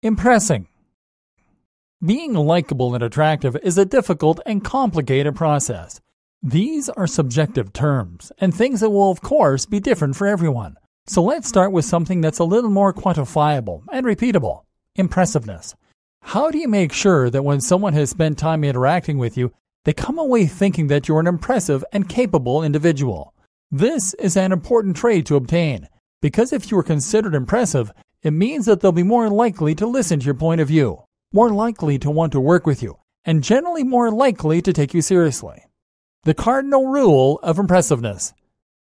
Impressing. Being likable and attractive is a difficult and complicated process. These are subjective terms and things that will, of course, be different for everyone. So let's start with something that's a little more quantifiable and repeatable: impressiveness. How do you make sure that when someone has spent time interacting with you, they come away thinking that you're an impressive and capable individual? This is an important trait to obtain, because if you are considered impressive, it means that they'll be more likely to listen to your point of view, more likely to want to work with you, and generally more likely to take you seriously. The cardinal rule of impressiveness.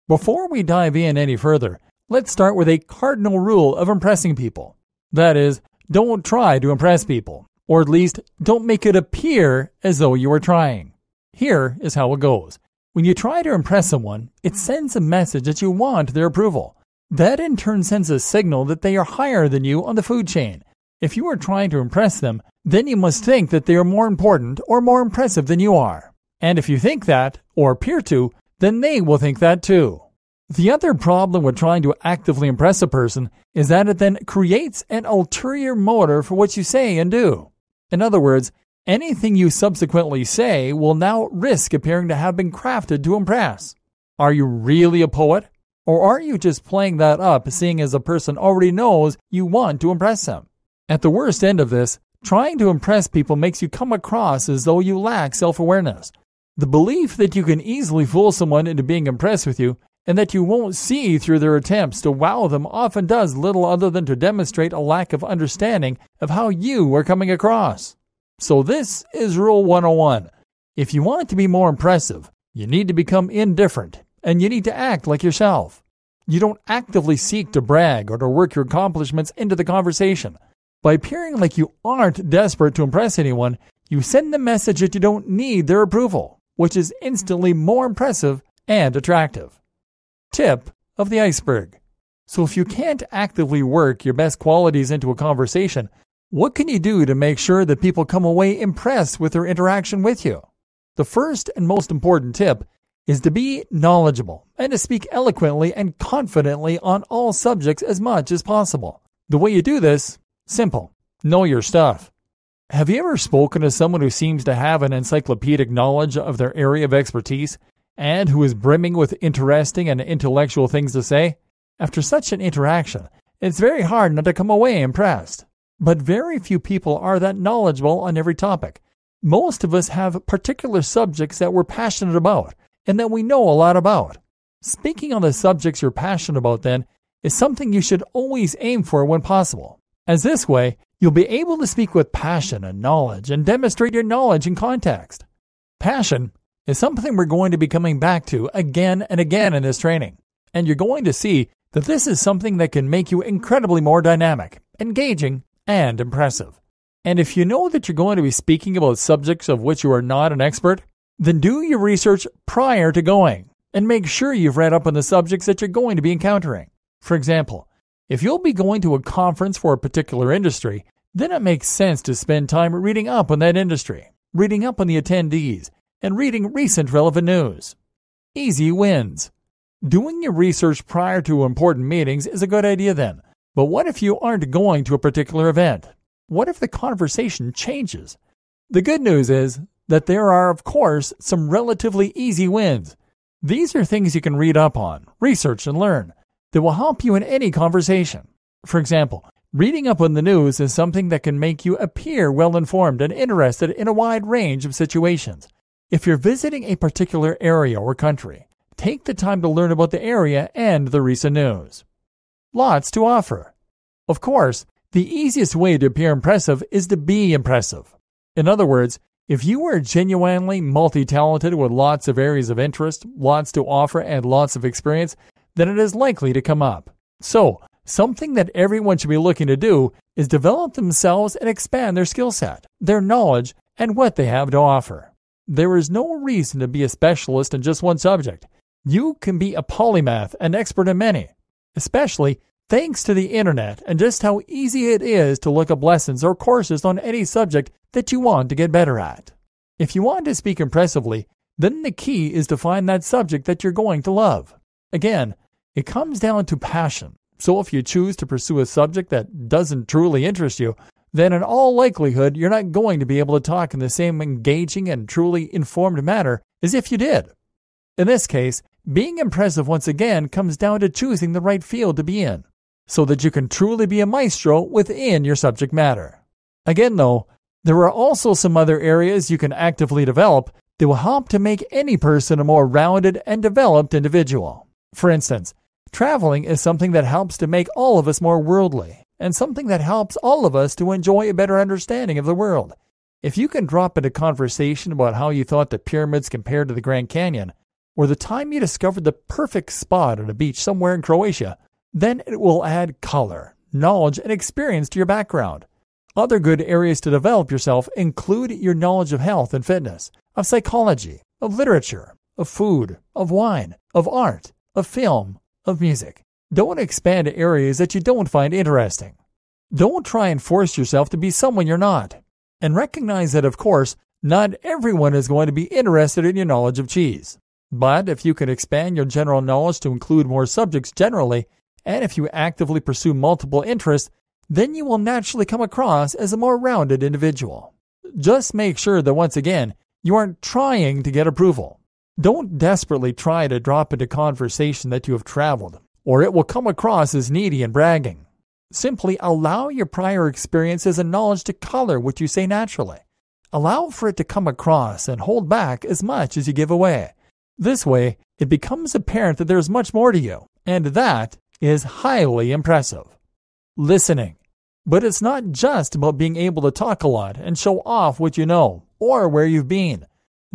Before we dive in any further, let's start with a cardinal rule of impressing people. That is, don't try to impress people, or at least don't make it appear as though you are trying. Here is how it goes. When you try to impress someone, it sends a message that you want their approval. That in turn sends a signal that they are higher than you on the food chain. If you are trying to impress them, then you must think that they are more important or more impressive than you are. And if you think that, or appear to, then they will think that too. The other problem with trying to actively impress a person is that it then creates an ulterior motive for what you say and do. In other words, anything you subsequently say will now risk appearing to have been crafted to impress. Are you really a poet? Or are you just playing that up, seeing as a person already knows you want to impress them? At the worst end of this, trying to impress people makes you come across as though you lack self-awareness. The belief that you can easily fool someone into being impressed with you and that you won't see through their attempts to wow them often does little other than to demonstrate a lack of understanding of how you are coming across. So this is Rule 101. If you want to be more impressive, you need to become indifferent, and you need to act like yourself. You don't actively seek to brag or to work your accomplishments into the conversation. By appearing like you aren't desperate to impress anyone, you send the message that you don't need their approval, which is instantly more impressive and attractive. Tip of the iceberg. So if you can't actively work your best qualities into a conversation, what can you do to make sure that people come away impressed with their interaction with you? The first and most important tip is to be knowledgeable and to speak eloquently and confidently on all subjects as much as possible. The way you do this, simple. Know your stuff. Have you ever spoken to someone who seems to have an encyclopedic knowledge of their area of expertise and who is brimming with interesting and intellectual things to say? After such an interaction, it's very hard not to come away impressed. But very few people are that knowledgeable on every topic. Most of us have particular subjects that we're passionate about and that we know a lot about. Speaking on the subjects you're passionate about, then, is something you should always aim for when possible, as this way you'll be able to speak with passion and knowledge and demonstrate your knowledge in context. Passion is something we're going to be coming back to again and again in this training, and you're going to see that this is something that can make you incredibly more dynamic, engaging, and impressive. And if you know that you're going to be speaking about subjects of which you are not an expert, then do your research prior to going and make sure you've read up on the subjects that you're going to be encountering. For example, if you'll be going to a conference for a particular industry, then it makes sense to spend time reading up on that industry, reading up on the attendees, and reading recent relevant news. Easy wins. Doing your research prior to important meetings is a good idea then. But what if you aren't going to a particular event? What if the conversation changes? The good news is that there are, of course, some relatively easy wins. These are things you can read up on, research, and learn that will help you in any conversation. For example, reading up on the news is something that can make you appear well-informed and interested in a wide range of situations. If you're visiting a particular area or country, take the time to learn about the area and the recent news. Lots to offer. Of course, the easiest way to appear impressive is to be impressive. In other words, if you are genuinely multi-talented with lots of areas of interest, lots to offer, and lots of experience, then it is likely to come up. So, something that everyone should be looking to do is develop themselves and expand their skill set, their knowledge, and what they have to offer. There is no reason to be a specialist in just one subject. You can be a polymath, an expert in many, especially thanks to the internet and just how easy it is to look up lessons or courses on any subject that you want to get better at. If you want to speak impressively, then the key is to find that subject that you're going to love. Again, it comes down to passion. So if you choose to pursue a subject that doesn't truly interest you, then in all likelihood you're not going to be able to talk in the same engaging and truly informed manner as if you did. In this case, being impressive once again comes down to choosing the right field to be in, so that you can truly be a maestro within your subject matter. Again though, there are also some other areas you can actively develop that will help to make any person a more rounded and developed individual. For instance, traveling is something that helps to make all of us more worldly, and something that helps all of us to enjoy a better understanding of the world. If you can drop into conversation about how you thought the pyramids compared to the Grand Canyon, or the time you discovered the perfect spot on a beach somewhere in Croatia, then it will add color, knowledge, and experience to your background. Other good areas to develop yourself include your knowledge of health and fitness, of psychology, of literature, of food, of wine, of art, of film, of music. Don't expand to areas that you don't find interesting. Don't try and force yourself to be someone you're not. And recognize that, of course, not everyone is going to be interested in your knowledge of cheese. But if you can expand your general knowledge to include more subjects generally, and if you actively pursue multiple interests, then you will naturally come across as a more rounded individual. Just make sure that once again, you aren't trying to get approval. Don't desperately try to drop into conversation that you have traveled, or it will come across as needy and bragging. Simply allow your prior experiences and knowledge to color what you say naturally. Allow for it to come across and hold back as much as you give away. This way, it becomes apparent that there's much more to you, and that is highly impressive. Listening. But it's not just about being able to talk a lot and show off what you know or where you've been.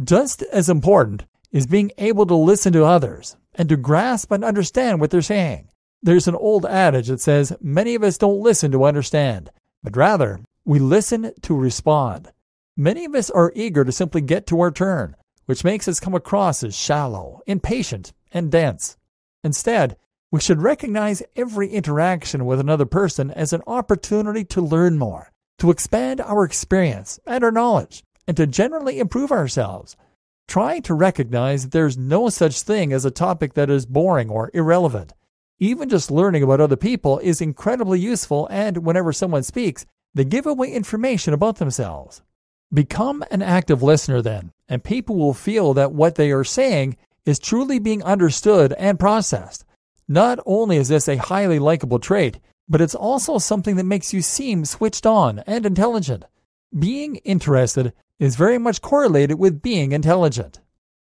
Just as important is being able to listen to others and to grasp and understand what they're saying. There's an old adage that says many of us don't listen to understand, but rather we listen to respond. Many of us are eager to simply get to our turn, which makes us come across as shallow, impatient, and dense. Instead, we should recognize every interaction with another person as an opportunity to learn more, to expand our experience and our knowledge, and to generally improve ourselves. Try to recognize that there's no such thing as a topic that is boring or irrelevant. Even just learning about other people is incredibly useful, and whenever someone speaks, they give away information about themselves. Become an active listener then, and people will feel that what they are saying is truly being understood and processed. Not only is this a highly likable trait, but it's also something that makes you seem switched on and intelligent. Being interested is very much correlated with being intelligent.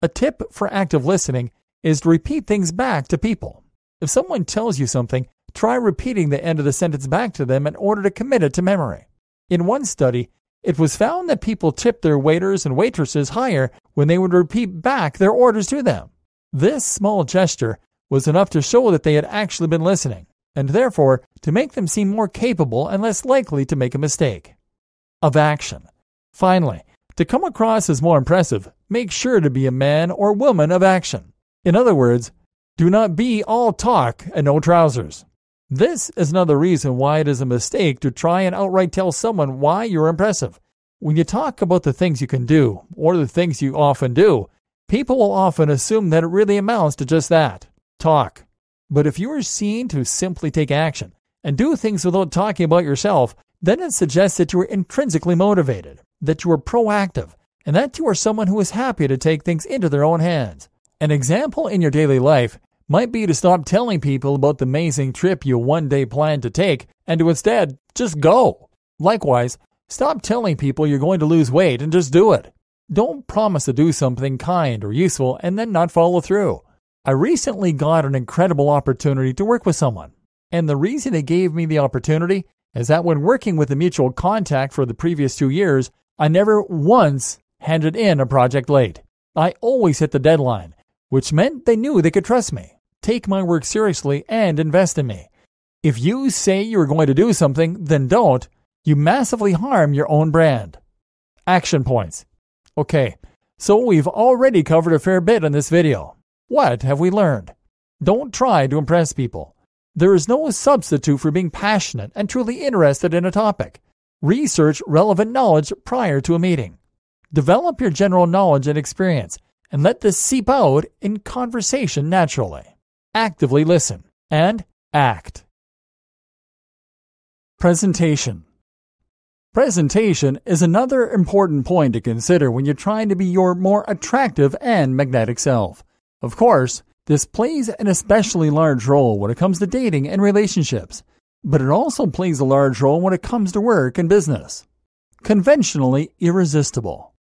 A tip for active listening is to repeat things back to people. If someone tells you something, try repeating the end of the sentence back to them in order to commit it to memory. In one study, it was found that people tipped their waiters and waitresses higher when they would repeat back their orders to them. This small gesture was enough to show that they had actually been listening, and therefore to make them seem more capable and less likely to make a mistake. Of action. Finally, to come across as more impressive, make sure to be a man or woman of action. In other words, do not be all talk and no trousers. This is another reason why it is a mistake to try and outright tell someone why you're impressive. When you talk about the things you can do, or the things you often do, people will often assume that it really amounts to just that. Talk. But if you are seen to simply take action and do things without talking about yourself, then it suggests that you are intrinsically motivated, that you are proactive, and that you are someone who is happy to take things into their own hands. An example in your daily life might be to stop telling people about the amazing trip you one day plan to take and to instead just go. Likewise, stop telling people you're going to lose weight and just do it. Don't promise to do something kind or useful and then not follow through. I recently got an incredible opportunity to work with someone, and the reason they gave me the opportunity is that when working with a mutual contact for the previous 2 years, I never once handed in a project late. I always hit the deadline, which meant they knew they could trust me, take my work seriously, and invest in me. If you say you're going to do something, then don't. You massively harm your own brand. Action points. Okay, so we've already covered a fair bit in this video. What have we learned? Don't try to impress people. There is no substitute for being passionate and truly interested in a topic. Research relevant knowledge prior to a meeting. Develop your general knowledge and experience, and let this seep out in conversation naturally. Actively listen and act. Presentation. Presentation is another important point to consider when you're trying to be your more attractive and magnetic self. Of course, this plays an especially large role when it comes to dating and relationships, but it also plays a large role when it comes to work and business. Conventionally irresistible.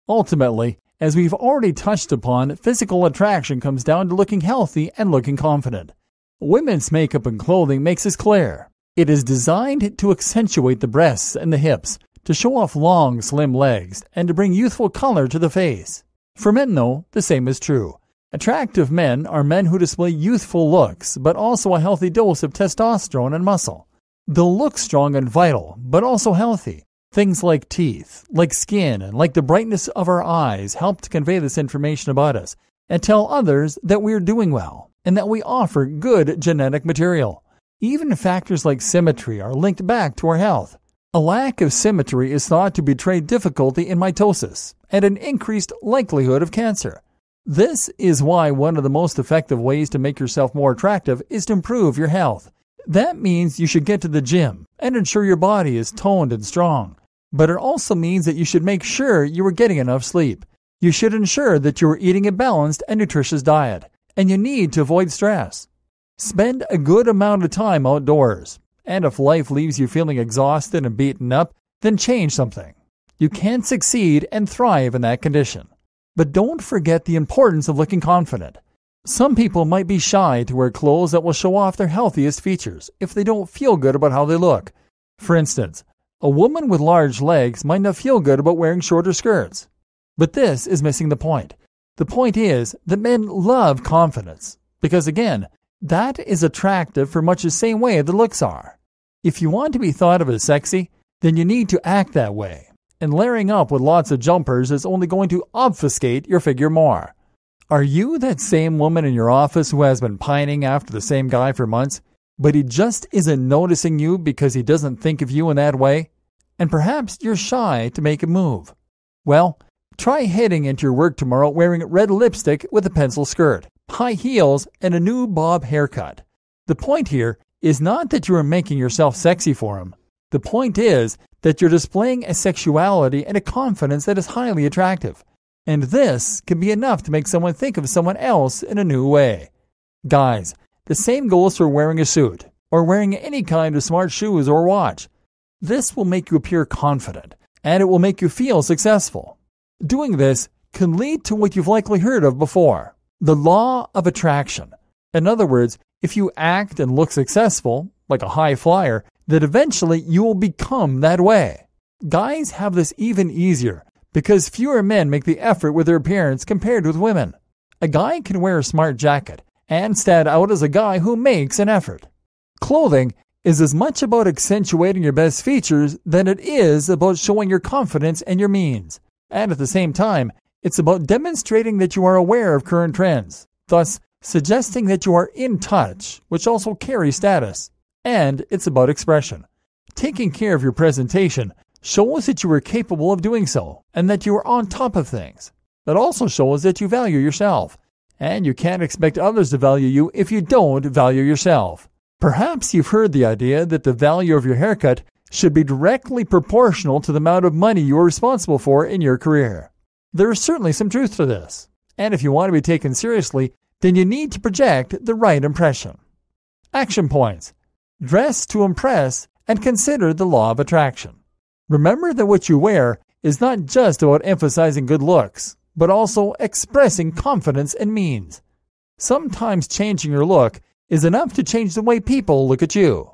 Ultimately, as we've already touched upon, physical attraction comes down to looking healthy and looking confident. Women's makeup and clothing makes this clear. It is designed to accentuate the breasts and the hips, to show off long, slim legs, and to bring youthful color to the face. For men, though, the same is true. Attractive men are men who display youthful looks, but also a healthy dose of testosterone and muscle. They'll look strong and vital, but also healthy. Things like teeth, like skin, and like the brightness of our eyes help to convey this information about us and tell others that we are doing well and that we offer good genetic material. Even factors like symmetry are linked back to our health. A lack of symmetry is thought to betray difficulty in mitosis and an increased likelihood of cancer. This is why one of the most effective ways to make yourself more attractive is to improve your health. That means you should get to the gym and ensure your body is toned and strong. But it also means that you should make sure you are getting enough sleep. You should ensure that you are eating a balanced and nutritious diet, and you need to avoid stress. Spend a good amount of time outdoors, and if life leaves you feeling exhausted and beaten up, then change something. You can succeed and thrive in that condition. But don't forget the importance of looking confident. Some people might be shy to wear clothes that will show off their healthiest features if they don't feel good about how they look. For instance, a woman with large legs might not feel good about wearing shorter skirts. But this is missing the point. The point is that men love confidence, because again, that is attractive for much the same way the looks are. If you want to be thought of as sexy, then you need to act that way. And layering up with lots of jumpers is only going to obfuscate your figure more. Are you that same woman in your office who has been pining after the same guy for months, but he just isn't noticing you because he doesn't think of you in that way? And perhaps you're shy to make a move. Well, try heading into your work tomorrow wearing red lipstick with a pencil skirt, high heels, and a new bob haircut. The point here is not that you are making yourself sexy for him. The point is that you're displaying a sexuality and a confidence that is highly attractive. And this can be enough to make someone think of someone else in a new way. Guys, the same goes for wearing a suit or wearing any kind of smart shoes or watch. This will make you appear confident, and it will make you feel successful. Doing this can lead to what you've likely heard of before, the law of attraction. In other words, if you act and look successful, like a high flyer, that eventually you will become that way. Guys have this even easier because fewer men make the effort with their appearance compared with women. A guy can wear a smart jacket and stand out as a guy who makes an effort. Clothing is as much about accentuating your best features than it is about showing your confidence and your means. And at the same time, it's about demonstrating that you are aware of current trends, thus suggesting that you are in touch, which also carries status. And it's about expression. Taking care of your presentation shows that you are capable of doing so and that you are on top of things. That also shows that you value yourself. And you can't expect others to value you if you don't value yourself. Perhaps you've heard the idea that the value of your haircut should be directly proportional to the amount of money you are responsible for in your career. There is certainly some truth to this. And if you want to be taken seriously, then you need to project the right impression. Action points. Dress to impress and consider the law of attraction. Remember that what you wear is not just about emphasizing good looks, but also expressing confidence and means. Sometimes changing your look is enough to change the way people look at you.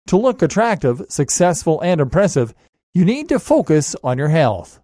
To look attractive, successful, and impressive, you need to focus on your health.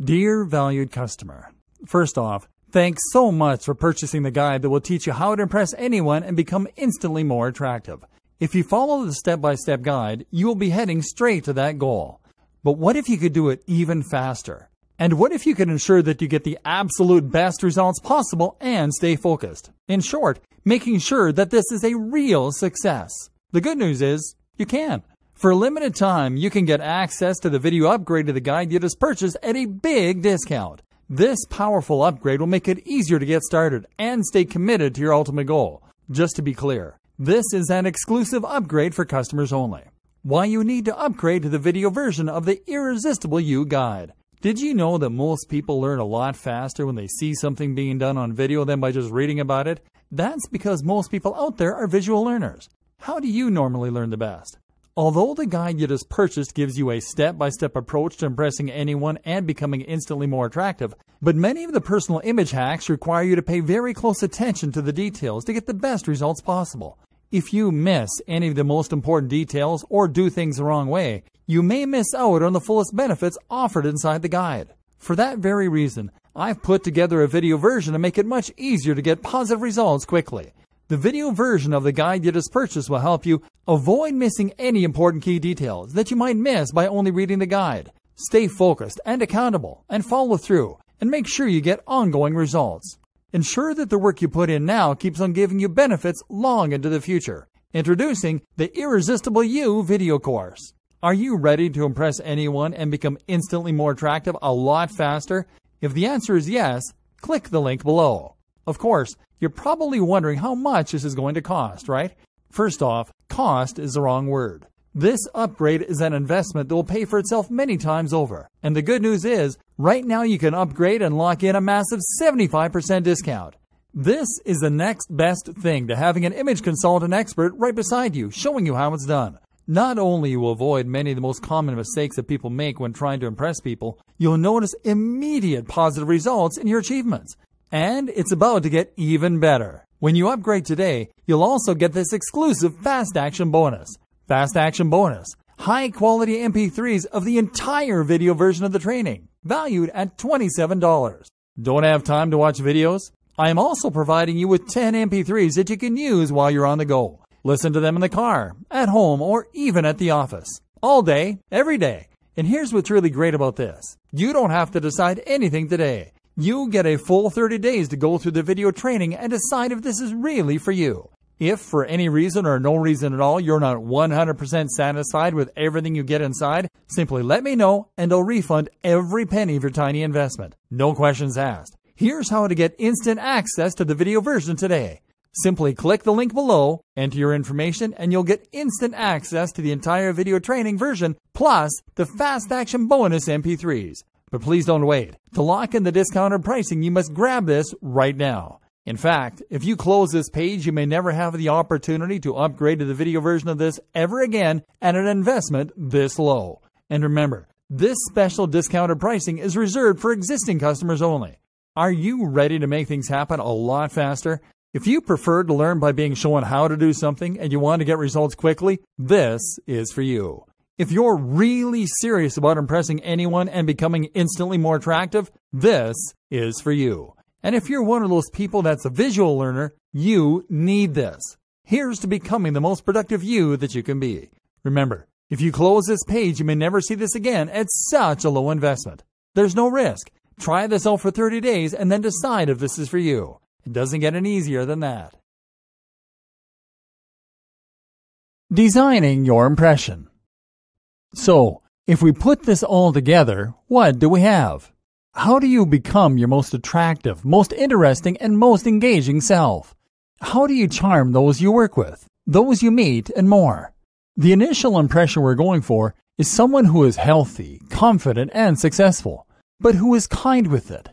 Dear valued customer, first off, thanks so much for purchasing the guide that will teach you how to impress anyone and become instantly more attractive. If you follow the step-by-step guide, you will be heading straight to that goal. But what if you could do it even faster? And what if you could ensure that you get the absolute best results possible and stay focused? In short, making sure that this is a real success. The good news is, you can. For a limited time, you can get access to the video upgrade to the guide you just purchased at a big discount. This powerful upgrade will make it easier to get started and stay committed to your ultimate goal. Just to be clear, this is an exclusive upgrade for customers only. why you need to upgrade to the video version of the Irresistible You guide. Did you know that most people learn a lot faster when they see something being done on video than by just reading about it? That's because most people out there are visual learners. How do you normally learn the best? Although the guide you just purchased gives you a step-by-step approach to impressing anyone and becoming instantly more attractive, but many of the personal image hacks require you to pay very close attention to the details to get the best results possible. If you miss any of the most important details or do things the wrong way, you may miss out on the fullest benefits offered inside the guide. For that very reason, I've put together a video version to make it much easier to get positive results quickly. The video version of the guide you just purchased will help you avoid missing any important key details that you might miss by only reading the guide. Stay focused and accountable and follow through, and make sure you get ongoing results. Ensure that the work you put in now keeps on giving you benefits long into the future. Introducing the Irresistible You video course. Are you ready to impress anyone and become instantly more attractive a lot faster? If the answer is yes, click the link below. Of course, you're probably wondering how much this is going to cost, right? First off, cost is the wrong word. This upgrade is an investment that will pay for itself many times over. And the good news is, right now you can upgrade and lock in a massive 75% discount. This is the next best thing to having an image consultant expert right beside you, showing you how it's done. Not only will you avoid many of the most common mistakes that people make when trying to impress people, you'll notice immediate positive results in your achievements. And it's about to get even better. When you upgrade today, you'll also get this exclusive Fast Action bonus. Fast Action bonus. High quality MP3s of the entire video version of the training, valued at $27. Don't have time to watch videos? I am also providing you with 10 MP3s that you can use while you're on the go. Listen to them in the car, at home, or even at the office. All day, every day. And here's what's really great about this. You don't have to decide anything today. You get a full 30 days to go through the video training and decide if this is really for you. If for any reason or no reason at all you're not 100% satisfied with everything you get inside, simply let me know and I'll refund every penny of your tiny investment. No questions asked. Here's how to get instant access to the video version today. Simply click the link below, enter your information, and you'll get instant access to the entire video training version plus the Fast Action bonus MP3s. But please don't wait. To lock in the discounted pricing, you must grab this right now. In fact, if you close this page, you may never have the opportunity to upgrade to the video version of this ever again at an investment this low. And remember, this special discounted pricing is reserved for existing customers only. Are you ready to make things happen a lot faster? If you prefer to learn by being shown how to do something and you want to get results quickly, this is for you. If you're really serious about impressing anyone and becoming instantly more attractive, this is for you. And if you're one of those people that's a visual learner, you need this. Here's to becoming the most productive you that you can be. Remember, if you close this page, you may never see this again at such a low investment. There's no risk. Try this out for 30 days and then decide if this is for you. It doesn't get any easier than that. Designing your impression. So, if we put this all together, what do we have? How do you become your most attractive, most interesting, and most engaging self? How do you charm those you work with, those you meet, and more? The initial impression we're going for is someone who is healthy, confident, and successful, but who is kind with it.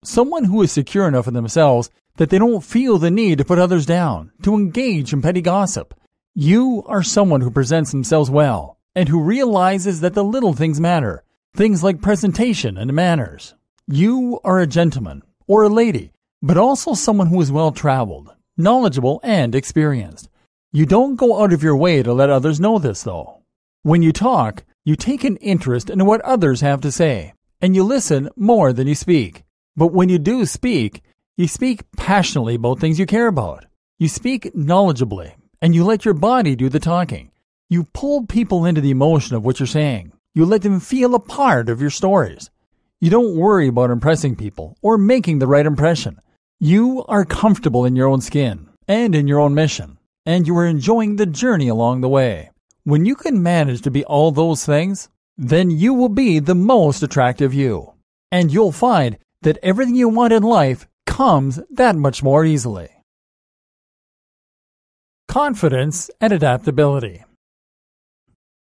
Someone who is secure enough in themselves that they don't feel the need to put others down, to engage in petty gossip. You are someone who presents themselves well, and who realizes that the little things matter, things like presentation and manners. You are a gentleman, or a lady, but also someone who is well-traveled, knowledgeable, and experienced. You don't go out of your way to let others know this, though. When you talk, you take an interest in what others have to say, and you listen more than you speak. But when you do speak, you speak passionately about things you care about. You speak knowledgeably, and you let your body do the talking. You pull people into the emotion of what you're saying. You let them feel a part of your stories. You don't worry about impressing people or making the right impression. You are comfortable in your own skin and in your own mission, and you are enjoying the journey along the way. When you can manage to be all those things, then you will be the most attractive you. And you'll find that everything you want in life comes that much more easily. Confidence and adaptability.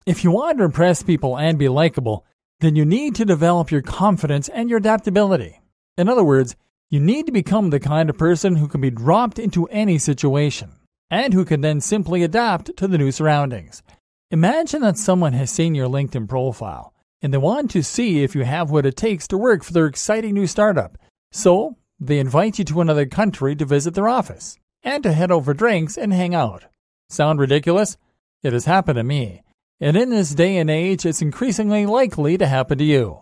If you want to impress people and be likable, then you need to develop your confidence and your adaptability. In other words, you need to become the kind of person who can be dropped into any situation, and who can then simply adapt to the new surroundings. Imagine that someone has seen your LinkedIn profile, and they want to see if you have what it takes to work for their exciting new startup. So, they invite you to another country to visit their office, and to head over drinks and hang out. Sound ridiculous? It has happened to me. And in this day and age, it's increasingly likely to happen to you.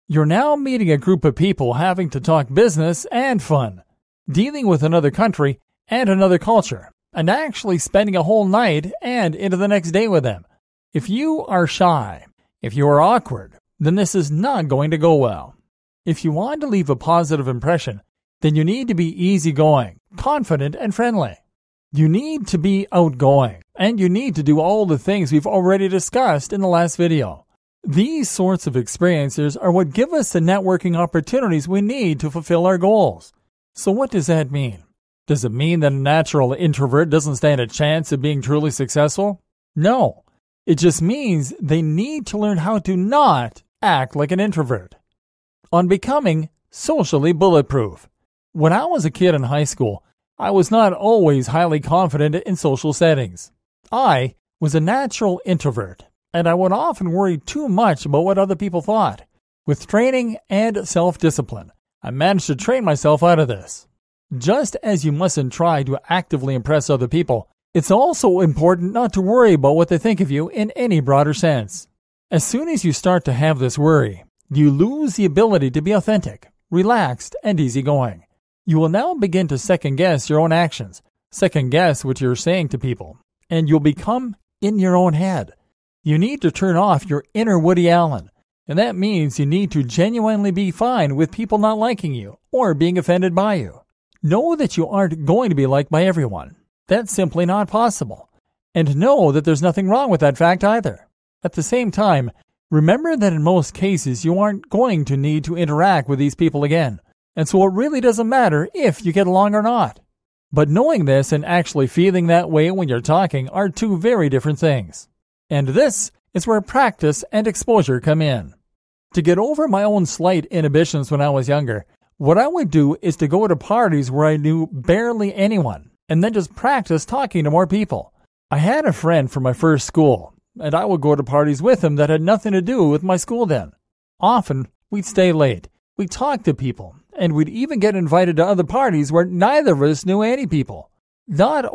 You're now meeting a group of people having to talk business and fun, dealing with another country and another culture, and actually spending a whole night and into the next day with them. If you are shy, if you are awkward, then this is not going to go well. If you want to leave a positive impression, then you need to be easygoing, confident, and friendly. You need to be outgoing, and you need to do all the things we've already discussed in the last video. These sorts of experiences are what give us the networking opportunities we need to fulfill our goals. So what does that mean? Does it mean that a natural introvert doesn't stand a chance of being truly successful? No. It just means they need to learn how to not act like an introvert. On becoming socially bulletproof. When I was a kid in high school, I was not always highly confident in social settings. I was a natural introvert, and I would often worry too much about what other people thought. With training and self-discipline, I managed to train myself out of this. Just as you mustn't try to actively impress other people, it's also important not to worry about what they think of you in any broader sense. As soon as you start to have this worry, you lose the ability to be authentic, relaxed, and easygoing. You will now begin to second-guess your own actions, second-guess what you're saying to people, and you'll become in your own head. You need to turn off your inner Woody Allen, and that means you need to genuinely be fine with people not liking you or being offended by you. Know that you aren't going to be liked by everyone. That's simply not possible. And know that there's nothing wrong with that fact either. At the same time, remember that in most cases you aren't going to need to interact with these people again. And so it really doesn't matter if you get along or not. But knowing this and actually feeling that way when you're talking are two very different things. And this is where practice and exposure come in. To get over my own slight inhibitions when I was younger, what I would do is to go to parties where I knew barely anyone, and then just practice talking to more people. I had a friend from my first school, and I would go to parties with him that had nothing to do with my school then. Often, we'd stay late, we'd talk to people, and we'd even get invited to other parties where neither of us knew any people. Not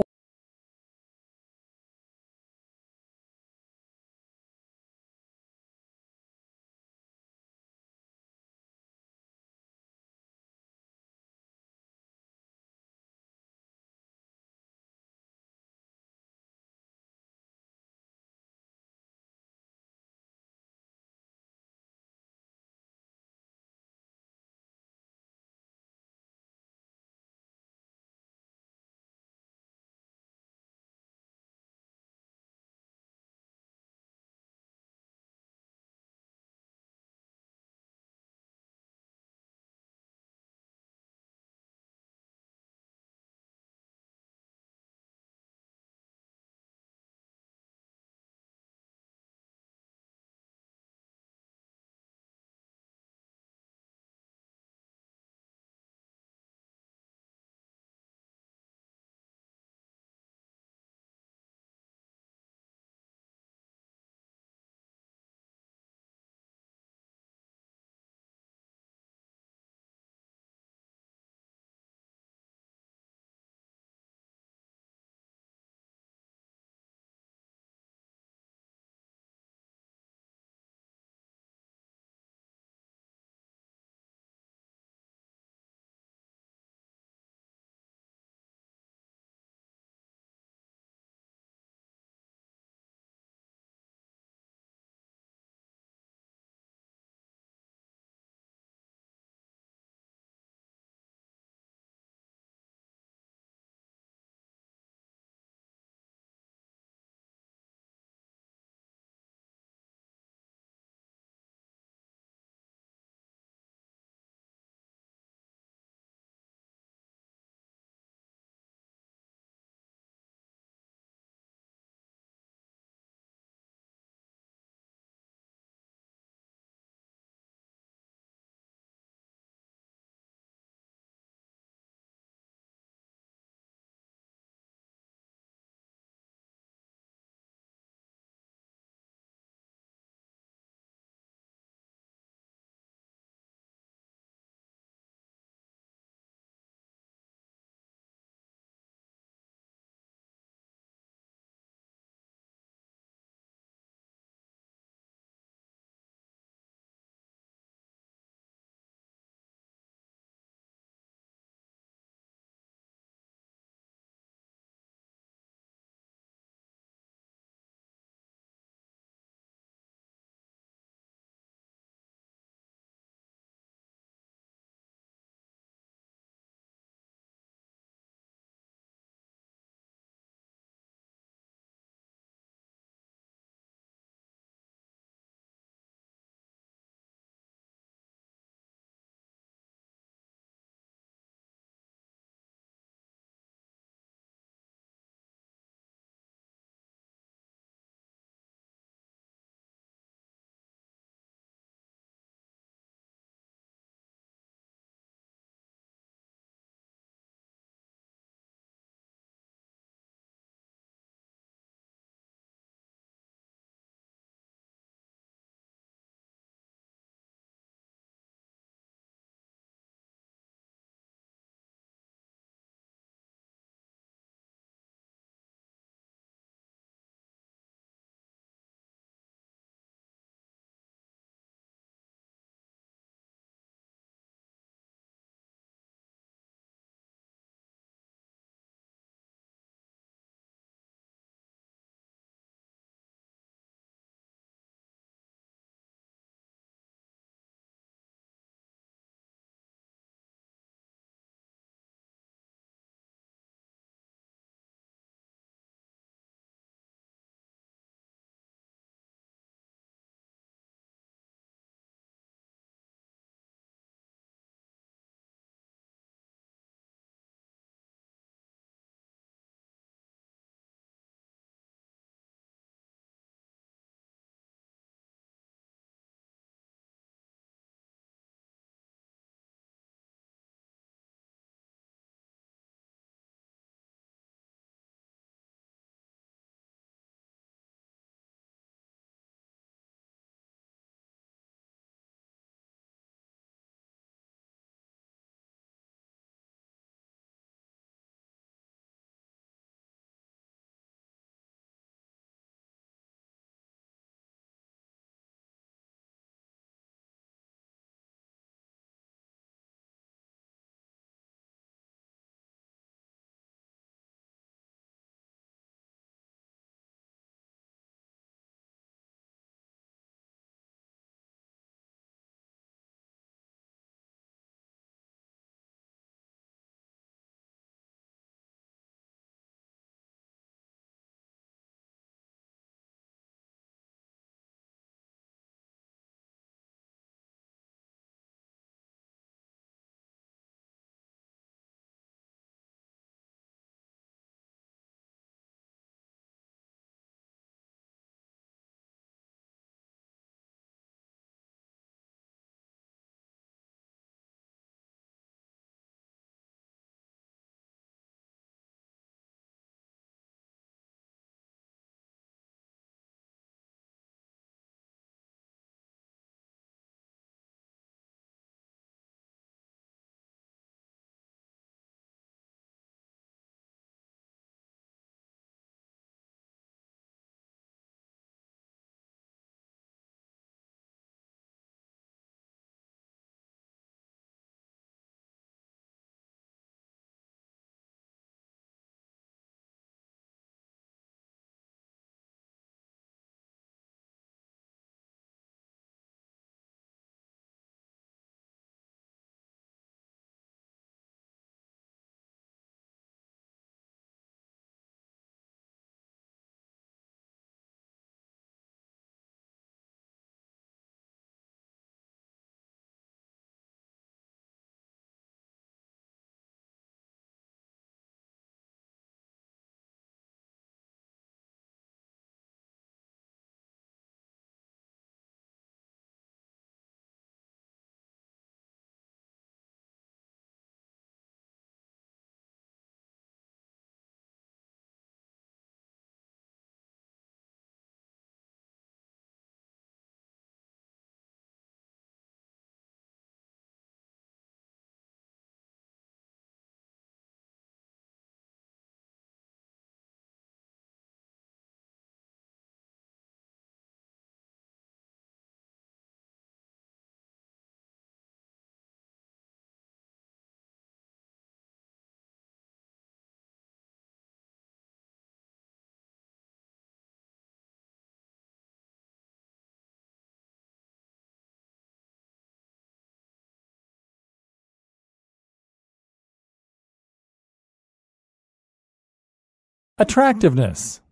Attractiveness.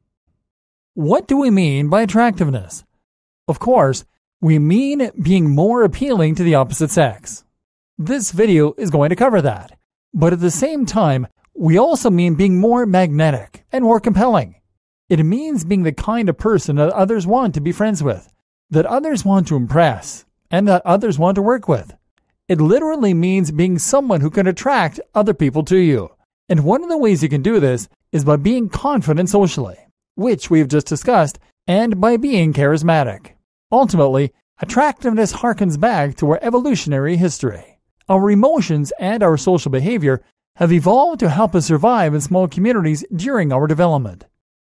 What do we mean by attractiveness? Of course, we mean being more appealing to the opposite sex. This video is going to cover that. But at the same time, we also mean being more magnetic and more compelling. It means being the kind of person that others want to be friends with, that others want to impress, and that others want to work with. It literally means being someone who can attract other people to you. And one of the ways you can do this is by being confident socially, which we've just discussed, and by being charismatic. Ultimately, attractiveness harkens back to our evolutionary history. Our emotions and our social behavior have evolved to help us survive in small communities during our development.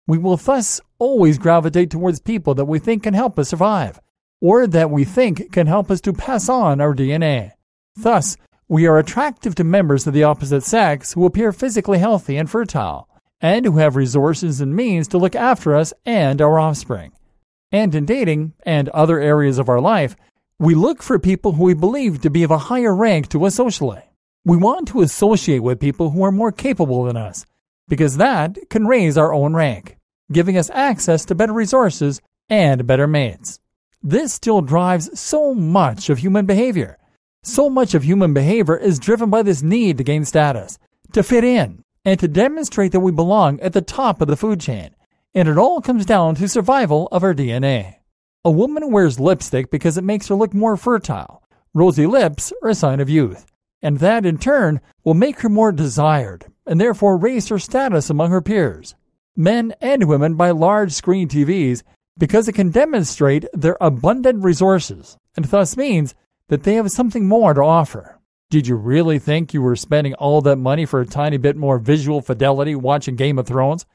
We will thus always gravitate towards people that we think can help us survive, or that we think can help us to pass on our DNA. Thus, we are attractive to members of the opposite sex who appear physically healthy and fertile, and who have resources and means to look after us and our offspring. And in dating and other areas of our life, we look for people who we believe to be of a higher rank to us socially. We want to associate with people who are more capable than us, because that can raise our own rank, giving us access to better resources and better mates. This still drives so much of human behavior. So much of human behavior is driven by this need to gain status, to fit in, and to demonstrate that we belong at the top of the food chain. And it all comes down to survival of our DNA. A woman wears lipstick because it makes her look more fertile. Rosy lips are a sign of youth. And that, in turn, will make her more desired, and therefore raise her status among her peers. Men and women buy large screen TVs because it can demonstrate their abundant resources, and thus means that they have something more to offer. Did you really think you were spending all that money for a tiny bit more visual fidelity watching Game of Thrones?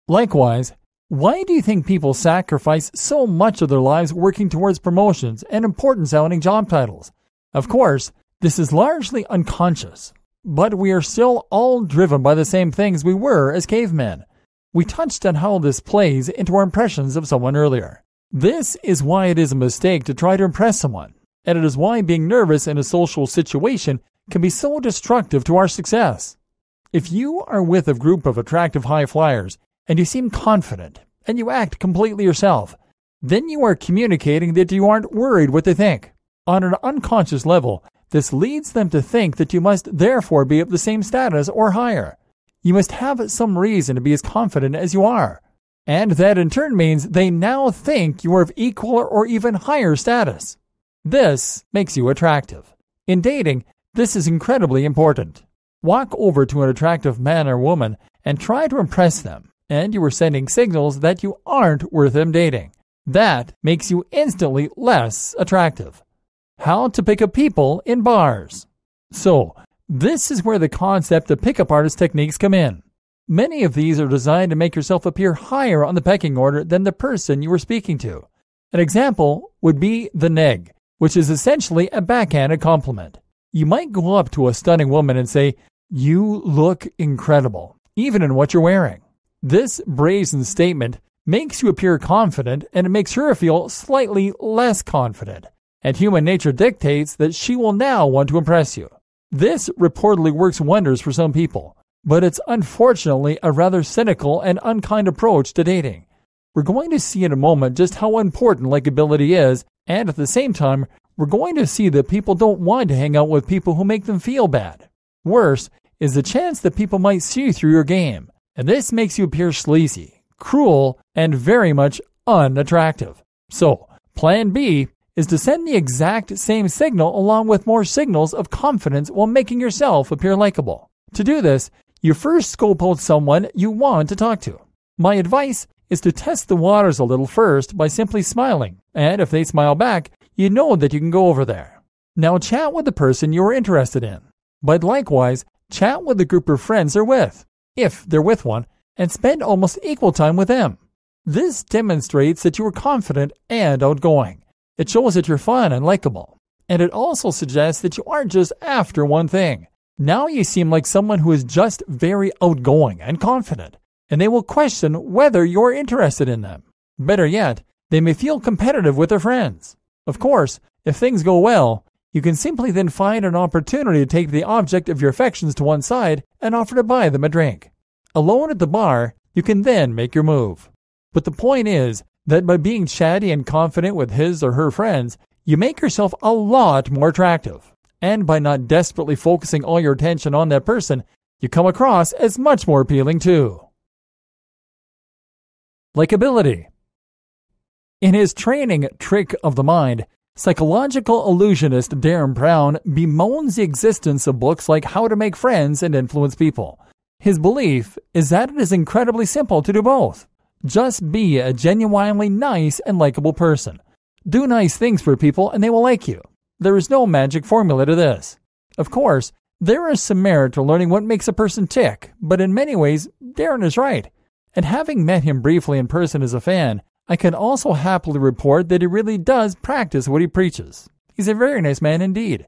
Likewise, why do you think people sacrifice so much of their lives working towards promotions and important-sounding job titles? Of course, this is largely unconscious, but we are still all driven by the same things we were as cavemen. We touched on how this plays into our impressions of someone earlier. This is why it is a mistake to try to impress someone, and it is why being nervous in a social situation can be so destructive to our success. If you are with a group of attractive high flyers, and you seem confident, and you act completely yourself, then you are communicating that you aren't worried what they think. On an unconscious level, this leads them to think that you must therefore be of the same status or higher. You must have some reason to be as confident as you are. And that in turn means they now think you are of equal or even higher status. This makes you attractive. In dating, this is incredibly important. Walk over to an attractive man or woman and try to impress them, and you are sending signals that you aren't worth them dating. That makes you instantly less attractive. How to pick up people in bars. So, this is where the concept of pickup artist techniques come in. Many of these are designed to make yourself appear higher on the pecking order than the person you are speaking to. An example would be the neg, which is essentially a backhanded compliment. You might go up to a stunning woman and say, "You look incredible," even in what you're wearing. This brazen statement makes you appear confident, and it makes her feel slightly less confident. And human nature dictates that she will now want to impress you. This reportedly works wonders for some people, but it's unfortunately a rather cynical and unkind approach to dating. We're going to see in a moment just how important likability is, and at the same time, we're going to see that people don't want to hang out with people who make them feel bad. Worse is the chance that people might see through your game, and this makes you appear sleazy, cruel, and very much unattractive. So, plan B is to send the exact same signal along with more signals of confidence while making yourself appear likable. To do this, you first scope out someone you want to talk to. My advice is to test the waters a little first by simply smiling, and if they smile back, you know that you can go over there. Now chat with the person you are interested in, but likewise, chat with the group of friends they're with, if they're with one, and spend almost equal time with them. This demonstrates that you are confident and outgoing. It shows that you're fun and likable, and it also suggests that you aren't just after one thing. Now you seem like someone who is just very outgoing and confident, and they will question whether you're interested in them. Better yet, they may feel competitive with their friends. Of course, if things go well, you can simply then find an opportunity to take the object of your affections to one side and offer to buy them a drink. Alone at the bar, you You can then make your move. But the point is that by being chatty and confident with his or her friends, you make yourself a lot more attractive. And by not desperately focusing all your attention on that person, you come across as much more appealing too. Likability. In his training Trick of the Mind, psychological illusionist Darren Brown bemoans the existence of books like How to Make Friends and Influence People. His belief is that it is incredibly simple to do both. Just be a genuinely nice and likable person. Do nice things for people and they will like you. There is no magic formula to this. Of course, there is some merit to learning what makes a person tick, but in many ways, Darren is right. And having met him briefly in person as a fan, I can also happily report that he really does practice what he preaches. He's a very nice man indeed.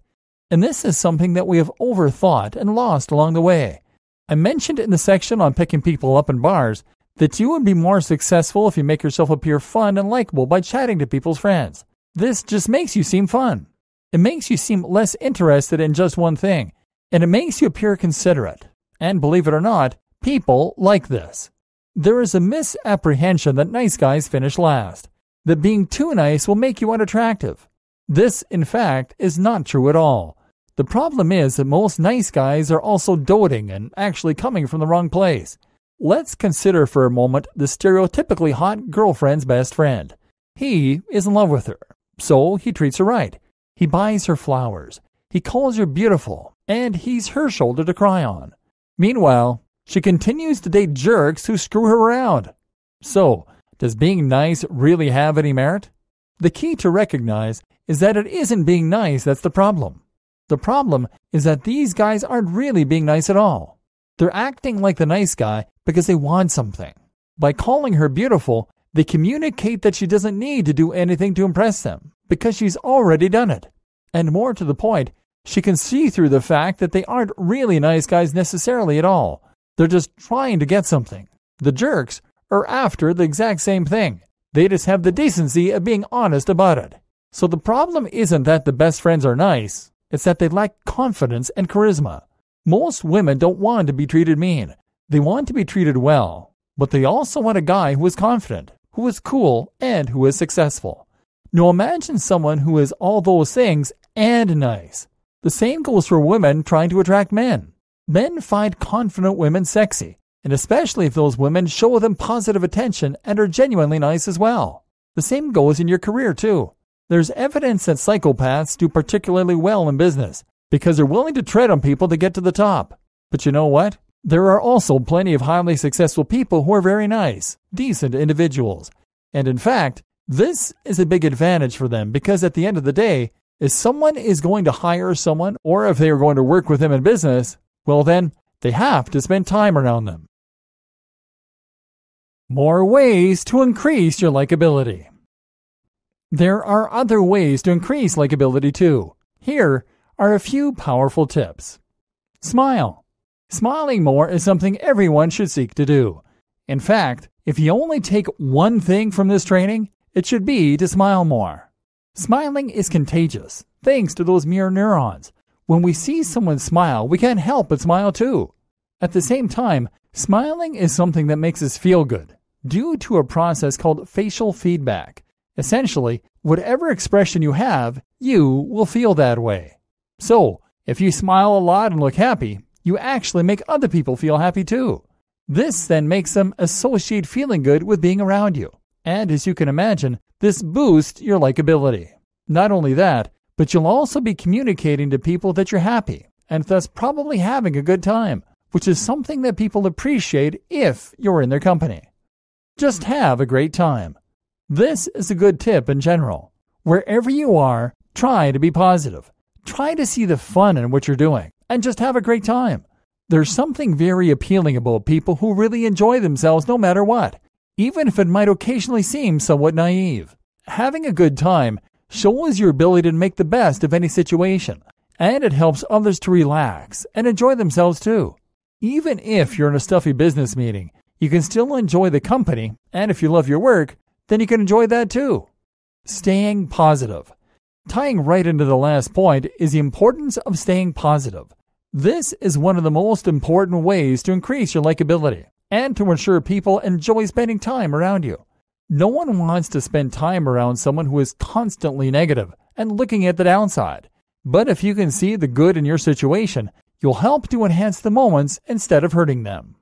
And this is something that we have overthought and lost along the way. I mentioned in the section on picking people up in bars that you would be more successful if you make yourself appear fun and likable by chatting to people's friends. This just makes you seem fun. It makes you seem less interested in just one thing, and it makes you appear considerate. And believe it or not, people like this. There is a misapprehension that nice guys finish last, that being too nice will make you unattractive. This, in fact, is not true at all. The problem is that most nice guys are also doting and actually coming from the wrong place. Let's consider for a moment the stereotypically hot girlfriend's best friend. He is in love with her, so he treats her right. He buys her flowers. He calls her beautiful, and he's her shoulder to cry on. Meanwhile, she continues to date jerks who screw her around. So, does being nice really have any merit? The key to recognize is that it isn't being nice that's the problem. The problem is that these guys aren't really being nice at all. They're acting like the nice guy because they want something. By calling her beautiful, they communicate that she doesn't need to do anything to impress them because she's already done it. And more to the point, she can see through the fact that they aren't really nice guys necessarily at all. They're just trying to get something. The jerks are after the exact same thing. They just have the decency of being honest about it. So the problem isn't that the best friends are nice. It's that they lack confidence and charisma. Most women don't want to be treated mean. They want to be treated well. But they also want a guy who is confident, who is cool, and who is successful. Now imagine someone who is all those things and nice. The same goes for women trying to attract men. Men find confident women sexy, and especially if those women show them positive attention and are genuinely nice as well. The same goes in your career too. There's evidence that psychopaths do particularly well in business because they're willing to tread on people to get to the top. But you know what? There are also plenty of highly successful people who are very nice, decent individuals. And in fact, this is a big advantage for them because at the end of the day, if someone is going to hire someone or if they are going to work with them in business, well then, they have to spend time around them. More ways to increase your likability. There are other ways to increase likability too. Here are a few powerful tips. Smile. Smiling more is something everyone should seek to do. In fact, if you only take one thing from this training, it should be to smile more. Smiling is contagious, thanks to those mirror neurons. When we see someone smile, we can't help but smile too. At the same time, smiling is something that makes us feel good, due to a process called facial feedback. Essentially, whatever expression you have, you will feel that way. So, if you smile a lot and look happy, you actually make other people feel happy too. This then makes them associate feeling good with being around you. And as you can imagine, this boosts your likability. Not only that, but you'll also be communicating to people that you're happy, and thus probably having a good time, which is something that people appreciate if you're in their company. Just have a great time. This is a good tip in general. Wherever you are, try to be positive. Try to see the fun in what you're doing, and just have a great time. There's something very appealing about people who really enjoy themselves no matter what, even if it might occasionally seem somewhat naive. Having a good time shows your ability to make the best of any situation, and it helps others to relax and enjoy themselves too. Even if you're in a stuffy business meeting, you can still enjoy the company, and if you love your work, then you can enjoy that too. Staying positive. Tying right into the last point is the importance of staying positive. This is one of the most important ways to increase your likability, and to ensure people enjoy spending time around you. No one wants to spend time around someone who is constantly negative and looking at the downside. But if you can see the good in your situation, you'll help to enhance the moments instead of hurting them.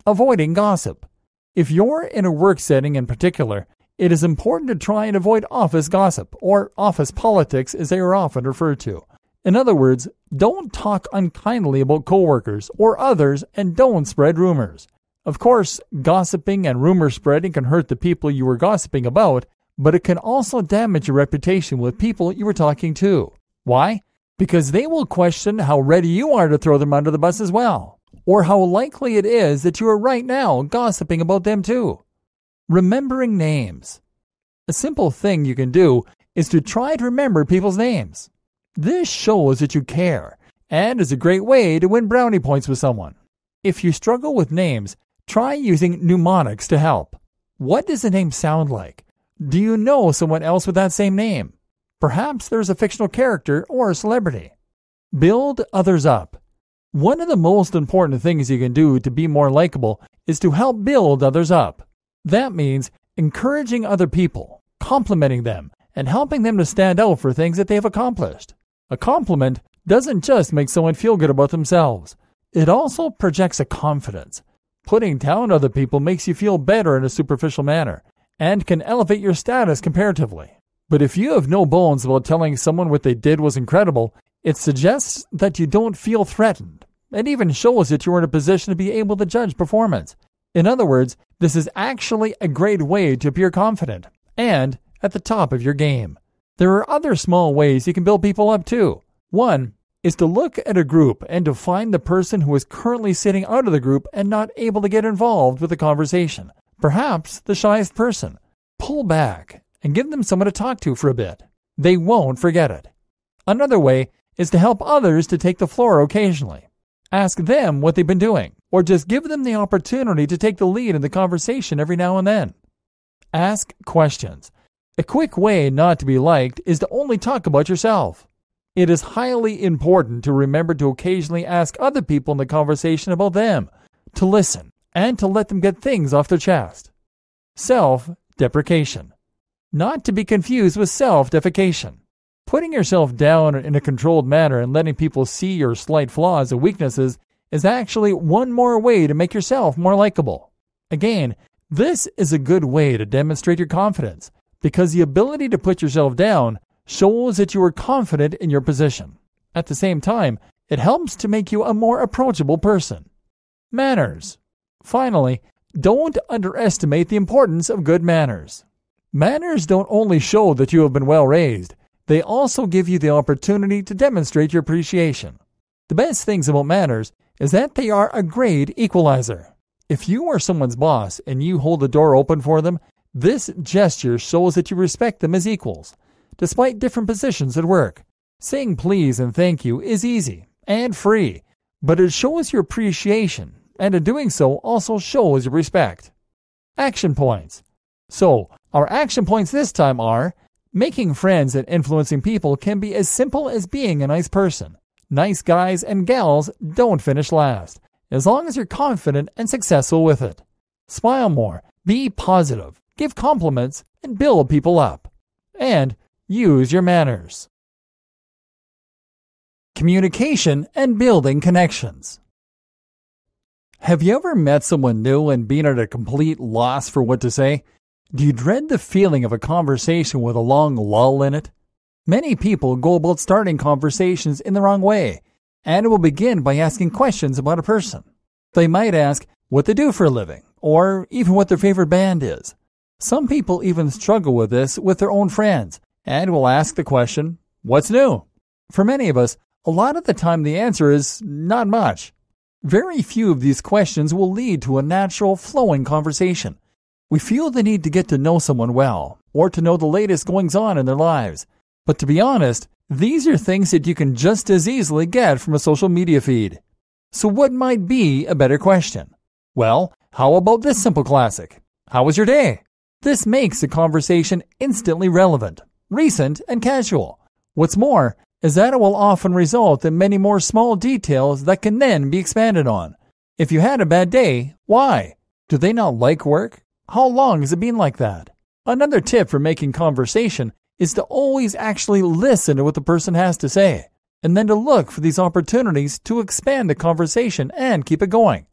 Avoiding gossip. If you're in a work setting in particular, it is important to try and avoid office gossip, or office politics as they are often referred to. In other words, don't talk unkindly about coworkers or others, and don't spread rumors. Of course, gossiping and rumor spreading can hurt the people you were gossiping about, but it can also damage your reputation with people you were talking to. Why? Because they will question how ready you are to throw them under the bus as well, or how likely it is that you are right now gossiping about them too. Remembering names. A simple thing you can do is to try to remember people's names. This shows that you care, and is a great way to win brownie points with someone. If you struggle with names, try using mnemonics to help. What does a name sound like? Do you know someone else with that same name? Perhaps there's a fictional character or a celebrity. Build others up. One of the most important things you can do to be more likable is to help build others up. That means encouraging other people, complimenting them, and helping them to stand out for things that they've accomplished. A compliment doesn't just make someone feel good about themselves. It also projects a confidence. Putting down other people makes you feel better in a superficial manner, and can elevate your status comparatively. But if you have no bones about telling someone what they did was incredible, it suggests that you don't feel threatened. It even shows that you are in a position to be able to judge performance. In other words, this is actually a great way to appear confident and at the top of your game. There are other small ways you can build people up too. One is to look at a group and to find the person who is currently sitting out of the group and not able to get involved with the conversation. Perhaps the shyest person. Pull back and give them someone to talk to for a bit. They won't forget it. Another way is to help others to take the floor occasionally. Ask them what they've been doing, or just give them the opportunity to take the lead in the conversation every now and then. Ask questions. A quick way not to be liked is to only talk about yourself. It is highly important to remember to occasionally ask other people in the conversation about them, to listen, and to let them get things off their chest. Self-deprecation. Not to be confused with self-defecation. Putting yourself down in a controlled manner and letting people see your slight flaws and weaknesses is actually one more way to make yourself more likable. Again, this is a good way to demonstrate your confidence, because the ability to put yourself down shows that you are confident in your position. At the same time, it helps to make you a more approachable person. Manners. Finally, don't underestimate the importance of good manners. Manners don't only show that you have been well raised, they also give you the opportunity to demonstrate your appreciation. The best things about manners is that they are a great equalizer. If you are someone's boss and you hold the door open for them, this gesture shows that you respect them as equals, despite different positions at work. Saying please and thank you is easy and free, but it shows your appreciation, and in doing so also shows your respect. Action points. So, our action points this time are: making friends and influencing people can be as simple as being a nice person. Nice guys and gals don't finish last, as long as you're confident and successful with it. Smile more, be positive, give compliments, and build people up. And use your manners. Communication and building connections. Have you ever met someone new and been at a complete loss for what to say? Do you dread the feeling of a conversation with a long lull in it? Many people go about starting conversations in the wrong way, and it will begin by asking questions about a person. They might ask what they do for a living, or even what their favorite band is. Some people even struggle with this with their own friends, and will ask the question, "What's new?" For many of us, a lot of the time the answer is not much. Very few of these questions will lead to a natural, flowing conversation. We feel the need to get to know someone well, or to know the latest goings-on in their lives. But to be honest, these are things that you can just as easily get from a social media feed. So what might be a better question? Well, how about this simple classic? How was your day? This makes the conversation instantly relevant, recent, and casual. What's more is that it will often result in many more small details that can then be expanded on. If you had a bad day, why? Do they not like work? How long has it been like that? Another tip for making conversation is to always actually listen to what the person has to say, and then to look for these opportunities to expand the conversation and keep it going.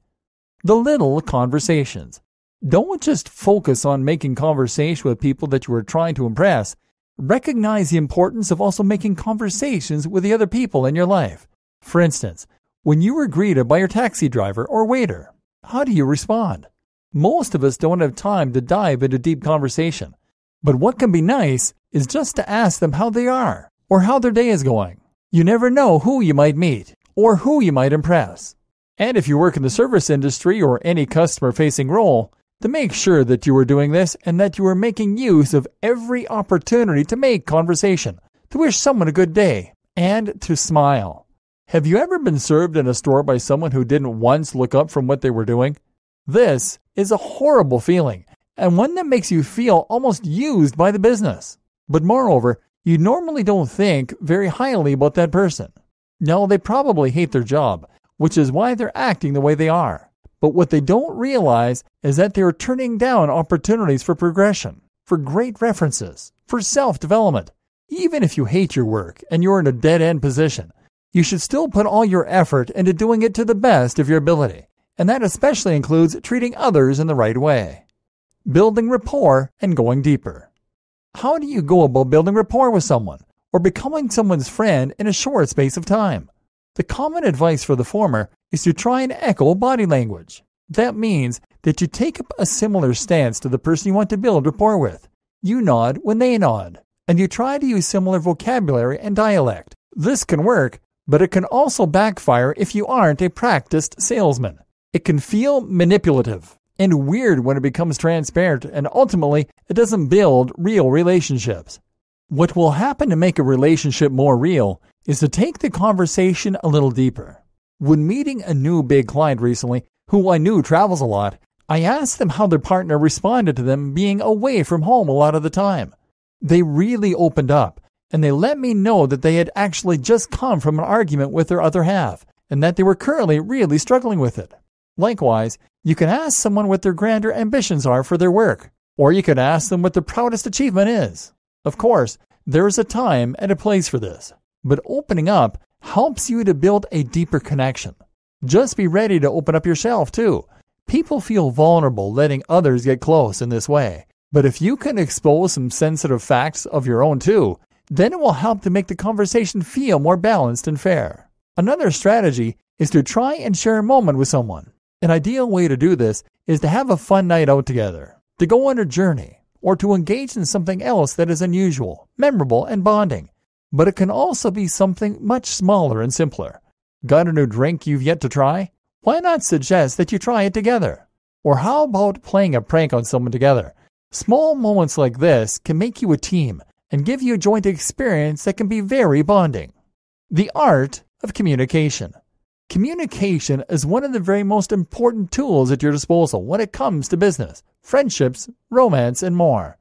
The little conversations. Don't just focus on making conversation with people that you are trying to impress. Recognize the importance of also making conversations with the other people in your life. For instance, when you are greeted by your taxi driver or waiter, how do you respond? Most of us don't have time to dive into deep conversation. But what can be nice is just to ask them how they are or how their day is going. You never know who you might meet or who you might impress. And if you work in the service industry or any customer-facing role, to make sure that you are doing this and that you are making use of every opportunity to make conversation, to wish someone a good day, and to smile. Have you ever been served in a store by someone who didn't once look up from what they were doing? This is a horrible feeling, and one that makes you feel almost used by the business. But moreover, you normally don't think very highly about that person. No, they probably hate their job, which is why they're acting the way they are. But what they don't realize is that they are turning down opportunities for progression, for great references, for self-development. Even if you hate your work and you're in a dead-end position, you should still put all your effort into doing it to the best of your ability. And that especially includes treating others in the right way. Building rapport and going deeper. How do you go about building rapport with someone or becoming someone's friend in a short space of time? The common advice for the former is to try and echo body language. That means that you take up a similar stance to the person you want to build rapport with. You nod when they nod, and you try to use similar vocabulary and dialect. This can work, but it can also backfire if you aren't a practiced salesman. It can feel manipulative and weird when it becomes transparent, and ultimately, it doesn't build real relationships. What will happen to make a relationship more real is to take the conversation a little deeper. When meeting a new big client recently, who I knew travels a lot, I asked them how their partner responded to them being away from home a lot of the time. They really opened up, and they let me know that they had actually just come from an argument with their other half, and that they were currently really struggling with it. Likewise, you can ask someone what their grander ambitions are for their work, or you can ask them what their proudest achievement is. Of course, there is a time and a place for this, but opening up helps you to build a deeper connection. Just be ready to open up yourself too. People feel vulnerable letting others get close in this way, but if you can expose some sensitive facts of your own too, then it will help to make the conversation feel more balanced and fair. Another strategy is to try and share a moment with someone. An ideal way to do this is to have a fun night out together, to go on a journey, or to engage in something else that is unusual, memorable, and bonding. But it can also be something much smaller and simpler. Got a new drink you've yet to try? Why not suggest that you try it together? Or how about playing a prank on someone together? Small moments like this can make you a team and give you a joint experience that can be very bonding. The art of communication. Communication is one of the very most important tools at your disposal when it comes to business, friendships, romance, and more.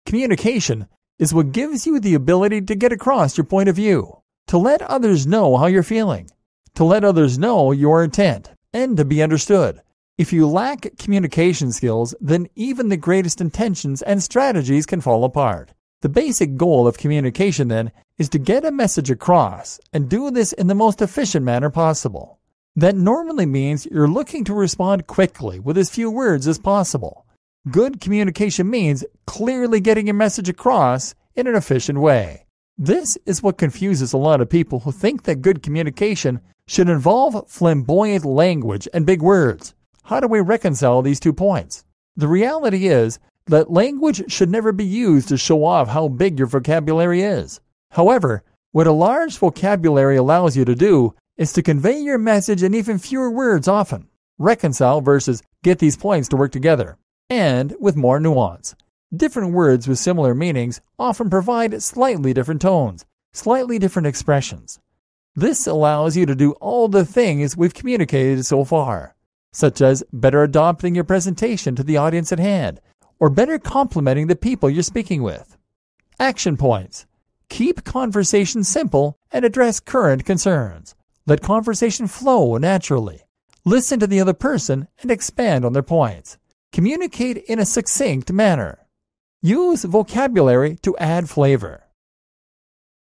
Communication is what gives you the ability to get across your point of view, to let others know how you're feeling, to let others know your intent, and to be understood. If you lack communication skills, then even the greatest intentions and strategies can fall apart. The basic goal of communication, then, is to get a message across and do this in the most efficient manner possible. That normally means you're looking to respond quickly with as few words as possible. Good communication means clearly getting your message across in an efficient way. This is what confuses a lot of people who think that good communication should involve flamboyant language and big words. How do we reconcile these 2 points? The reality is that language should never be used to show off how big your vocabulary is. However, what a large vocabulary allows you to do is to convey your message in even fewer words often. Reconcile versus get these points to work together, and with more nuance. Different words with similar meanings often provide slightly different tones, slightly different expressions. This allows you to do all the things we've communicated so far, such as better adapting your presentation to the audience at hand, or better complimenting the people you're speaking with. Action points. Keep conversation simple and address current concerns. Let conversation flow naturally. Listen to the other person and expand on their points. Communicate in a succinct manner. Use vocabulary to add flavor.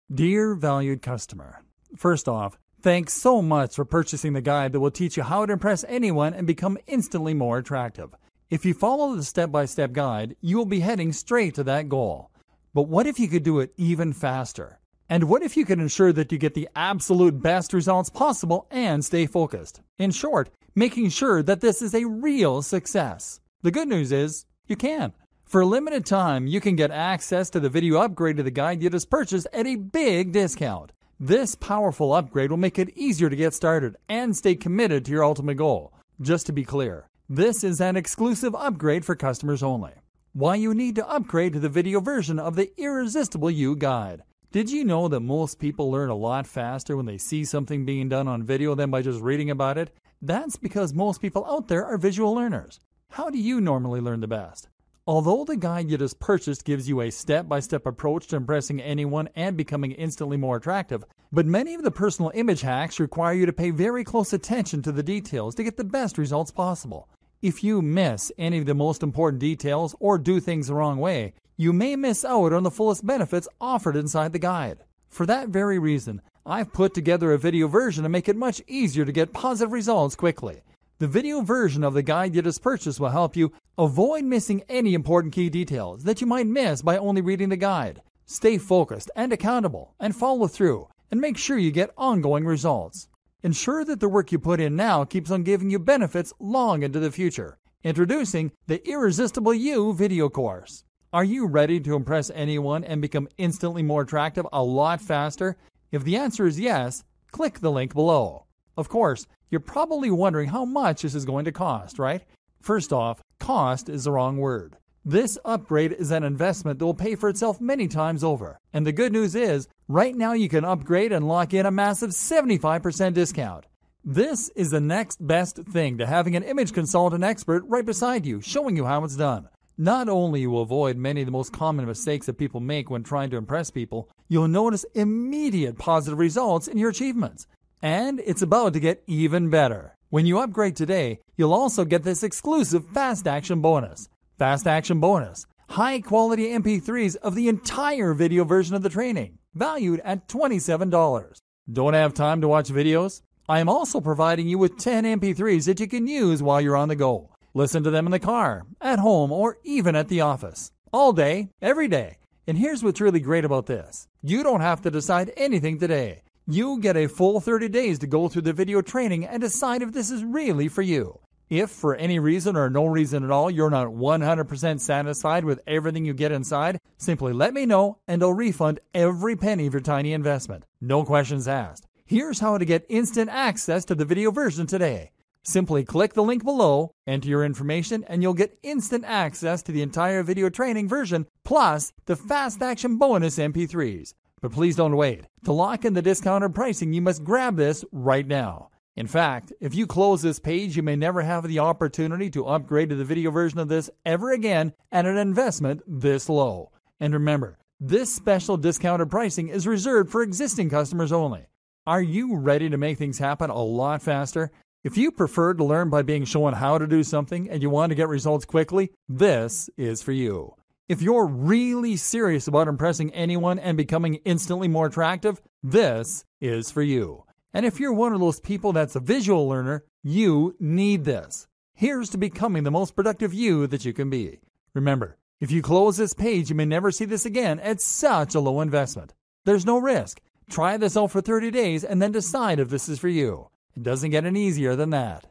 Dear valued customer, first off, thanks so much for purchasing the guide that will teach you how to impress anyone and become instantly more attractive. If you follow the step-by-step guide, you will be heading straight to that goal. But what if you could do it even faster? And what if you could ensure that you get the absolute best results possible and stay focused? In short, making sure that this is a real success. The good news is, you can. For a limited time, you can get access to the video upgrade to the guide you just purchased at a big discount. This powerful upgrade will make it easier to get started and stay committed to your ultimate goal. Just to be clear, this is an exclusive upgrade for customers only. Why you need to upgrade to the video version of the Irresistible You guide. Did you know that most people learn a lot faster when they see something being done on video than by just reading about it? That's because most people out there are visual learners. How do you normally learn the best? Although the guide you just purchased gives you a step-by-step approach to impressing anyone and becoming instantly more attractive, but many of the personal image hacks require you to pay very close attention to the details to get the best results possible. If you miss any of the most important details or do things the wrong way, you may miss out on the fullest benefits offered inside the guide. For that very reason, I've put together a video version to make it much easier to get positive results quickly. The video version of the guide you just purchased will help you avoid missing any important key details that you might miss by only reading the guide. Stay focused and accountable and follow through and make sure you get ongoing results. Ensure that the work you put in now keeps on giving you benefits long into the future. Introducing the Irresistible You video course. Are you ready to impress anyone and become instantly more attractive a lot faster? If the answer is yes, click the link below. Of course, you're probably wondering how much this is going to cost, right? First off, cost is the wrong word. This upgrade is an investment that will pay for itself many times over. And the good news is, right now you can upgrade and lock in a massive 75% discount. This is the next best thing to having an image consultant expert right beside you, showing you how it's done. Not only will you avoid many of the most common mistakes that people make when trying to impress people, you'll notice immediate positive results in your achievements. And it's about to get even better. When you upgrade today, you'll also get this exclusive Fast Action bonus. Fast Action bonus. High quality MP3s of the entire video version of the training, valued at $27. Don't have time to watch videos? I am also providing you with 10 MP3s that you can use while you're on the go. Listen to them in the car, at home, or even at the office. All day, every day. And here's what's really great about this. You don't have to decide anything today. You get a full 30 days to go through the video training and decide if this is really for you. If for any reason or no reason at all you're not 100% satisfied with everything you get inside, simply let me know and I'll refund every penny of your tiny investment. No questions asked. Here's how to get instant access to the video version today. Simply click the link below, enter your information, and you'll get instant access to the entire video training version plus the Fast Action bonus MP3s. But please don't wait. To lock in the discounted pricing, you must grab this right now. In fact, if you close this page, you may never have the opportunity to upgrade to the video version of this ever again at an investment this low. And remember, this special discounted pricing is reserved for existing customers only. Are you ready to make things happen a lot faster? If you prefer to learn by being shown how to do something and you want to get results quickly, this is for you. If you're really serious about impressing anyone and becoming instantly more attractive, this is for you. And if you're one of those people that's a visual learner, you need this. Here's to becoming the most productive you that you can be. Remember, if you close this page, you may never see this again at such a low investment. There's no risk. Try this out for 30 days and then decide if this is for you. It doesn't get any easier than that.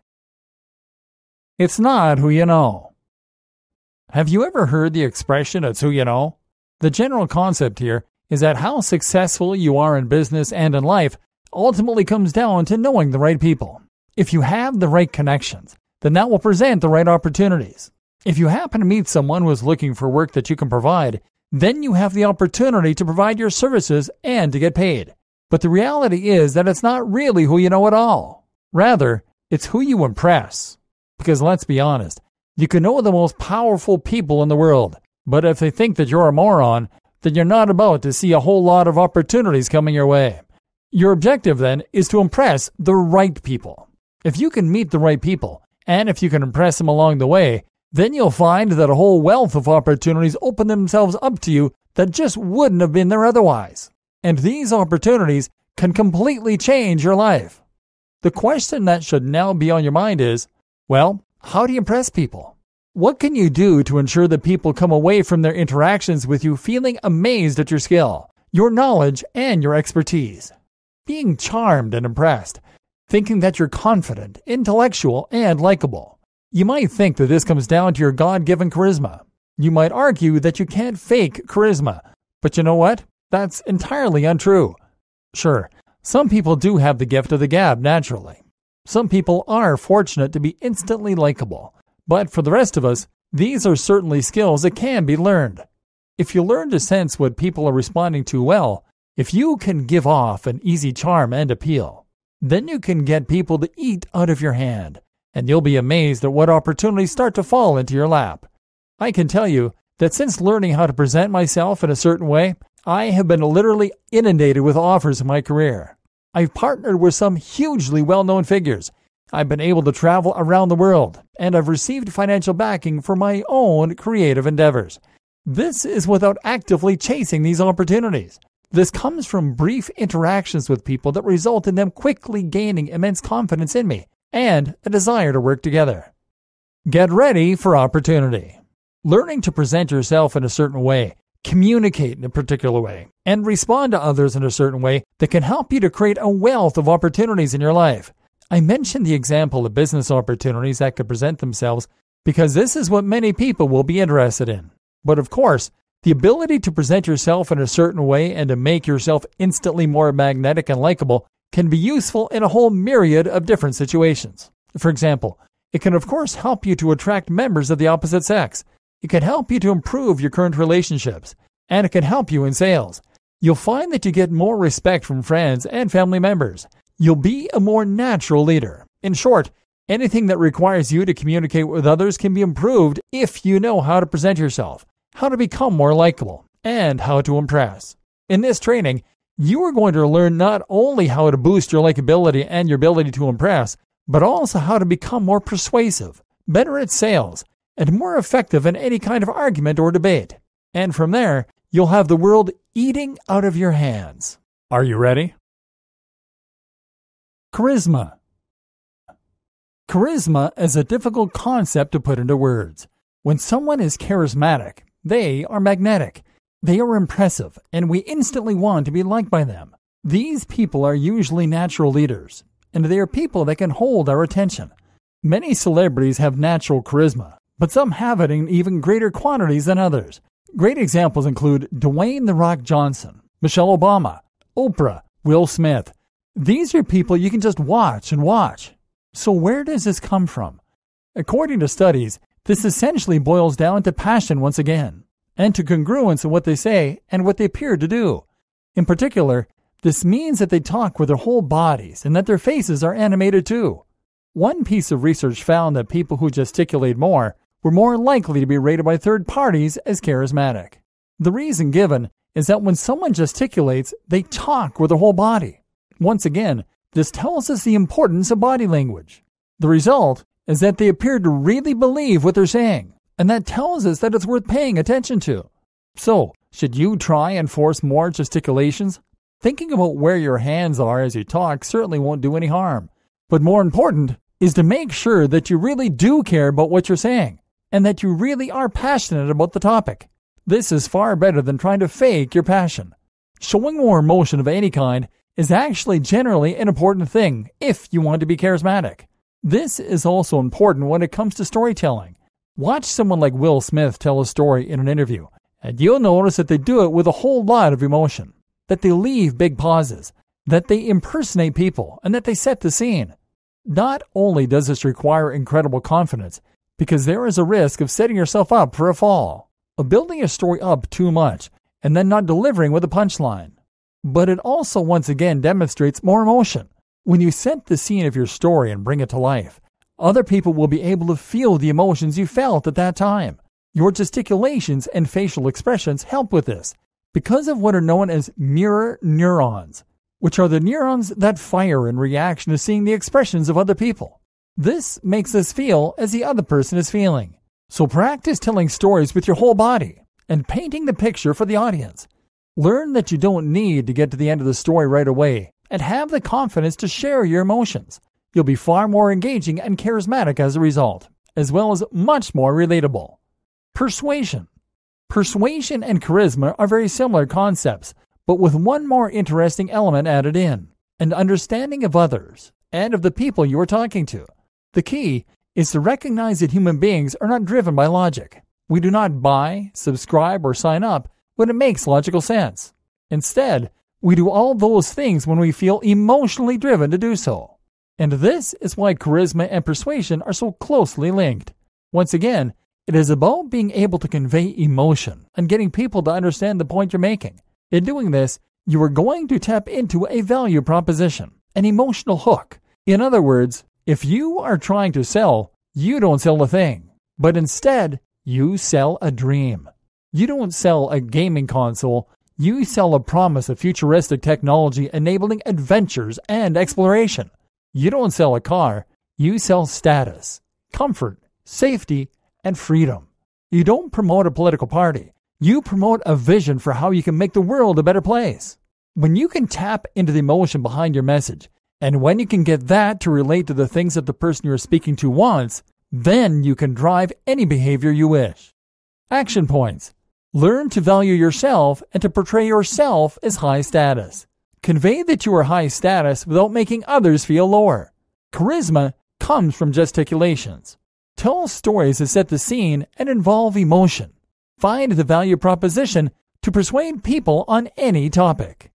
It's not who you know. Have you ever heard the expression, it's who you know? The general concept here is that how successful you are in business and in life ultimately comes down to knowing the right people. If you have the right connections, then that will present the right opportunities. If you happen to meet someone who is looking for work that you can provide, then you have the opportunity to provide your services and to get paid. But the reality is that it's not really who you know at all. Rather, it's who you impress. Because let's be honest, you can know the most powerful people in the world, but if they think that you're a moron, then you're not about to see a whole lot of opportunities coming your way. Your objective then is to impress the right people. If you can meet the right people, and if you can impress them along the way, Then you'll find that a whole wealth of opportunities open themselves up to you that just wouldn't have been there otherwise. And these opportunities can completely change your life. The question that should now be on your mind is, well, how do you impress people? What can you do to ensure that people come away from their interactions with you feeling amazed at your skill, your knowledge, and your expertise? Being charmed and impressed, thinking that you're confident, intellectual, and likable. You might think that this comes down to your God-given charisma. You might argue that you can't fake charisma, but you know what? That's entirely untrue. Sure, some people do have the gift of the gab naturally. Some people are fortunate to be instantly likable, but for the rest of us, these are certainly skills that can be learned. If you learn to sense what people are responding to well, if you can give off an easy charm and appeal, then you can get people to eat out of your hand, and you'll be amazed at what opportunities start to fall into your lap. I can tell you that since learning how to present myself in a certain way, I have been literally inundated with offers in my career. I've partnered with some hugely well-known figures. I've been able to travel around the world, and I've received financial backing for my own creative endeavors. This is without actively chasing these opportunities. This comes from brief interactions with people that result in them quickly gaining immense confidence in me and a desire to work together. Get ready for opportunity. Learning to present yourself in a certain way, communicate in a particular way, and respond to others in a certain way that can help you to create a wealth of opportunities in your life. I mentioned the example of business opportunities that could present themselves because this is what many people will be interested in. But of course, the ability to present yourself in a certain way and to make yourself instantly more magnetic and likable can be useful in a whole myriad of different situations. For example, it can of course help you to attract members of the opposite sex. It can help you to improve your current relationships, and it can help you in sales. You'll find that you get more respect from friends and family members. You'll be a more natural leader. In short, anything that requires you to communicate with others can be improved if you know how to present yourself, how to become more likable, and how to impress. In this training, you are going to learn not only how to boost your likability and your ability to impress, but also how to become more persuasive, better at sales, and more effective in any kind of argument or debate. And from there, you'll have the world eating out of your hands. Are you ready? Charisma. Charisma is a difficult concept to put into words. When someone is charismatic, they are magnetic. They are impressive, and we instantly want to be liked by them. These people are usually natural leaders, and they are people that can hold our attention. Many celebrities have natural charisma, but some have it in even greater quantities than others. Great examples include Dwayne "The Rock" Johnson, Michelle Obama, Oprah, Will Smith. These are people you can just watch and watch. So where does this come from? According to studies, this essentially boils down to passion once again, and to congruence in what they say and what they appear to do. In particular, this means that they talk with their whole bodies and that their faces are animated too. One piece of research found that people who gesticulate more were more likely to be rated by third parties as charismatic. The reason given is that when someone gesticulates, they talk with their whole body. Once again, this tells us the importance of body language. The result is that they appear to really believe what they're saying, and that tells us that it's worth paying attention to. So, should you try and force more gesticulations? Thinking about where your hands are as you talk certainly won't do any harm. But more important is to make sure that you really do care about what you're saying, and that you really are passionate about the topic. This is far better than trying to fake your passion. Showing more emotion of any kind is actually generally an important thing if you want to be charismatic. This is also important when it comes to storytelling. Watch someone like Will Smith tell a story in an interview, and you'll notice that they do it with a whole lot of emotion, that they leave big pauses, that they impersonate people, and that they set the scene. Not only does this require incredible confidence, because there is a risk of setting yourself up for a fall, of building a story up too much, and then not delivering with a punchline. But it also once again demonstrates more emotion. When you set the scene of your story and bring it to life, other people will be able to feel the emotions you felt at that time. Your gesticulations and facial expressions help with this because of what are known as mirror neurons, which are the neurons that fire in reaction to seeing the expressions of other people. This makes us feel as the other person is feeling. So practice telling stories with your whole body and painting the picture for the audience. Learn that you don't need to get to the end of the story right away and have the confidence to share your emotions. You'll be far more engaging and charismatic as a result, as well as much more relatable. Persuasion. Persuasion and charisma are very similar concepts, but with one more interesting element added in, an understanding of others and of the people you are talking to. The key is to recognize that human beings are not driven by logic. We do not buy, subscribe, or sign up when it makes logical sense. Instead, we do all those things when we feel emotionally driven to do so. And this is why charisma and persuasion are so closely linked. Once again, it is about being able to convey emotion and getting people to understand the point you're making. In doing this, you are going to tap into a value proposition, an emotional hook. In other words, if you are trying to sell, you don't sell a thing, but instead, you sell a dream. You don't sell a gaming console, you sell a promise of futuristic technology enabling adventures and exploration. You don't sell a car, you sell status, comfort, safety, and freedom. You don't promote a political party, you promote a vision for how you can make the world a better place. When you can tap into the emotion behind your message, and when you can get that to relate to the things that the person you're speaking to wants, then you can drive any behavior you wish. Action points. Learn to value yourself and to portray yourself as high status. Convey that you are high status without making others feel lower. Charisma comes from gesticulations. Tell stories that set the scene and involve emotion. Find the value proposition to persuade people on any topic.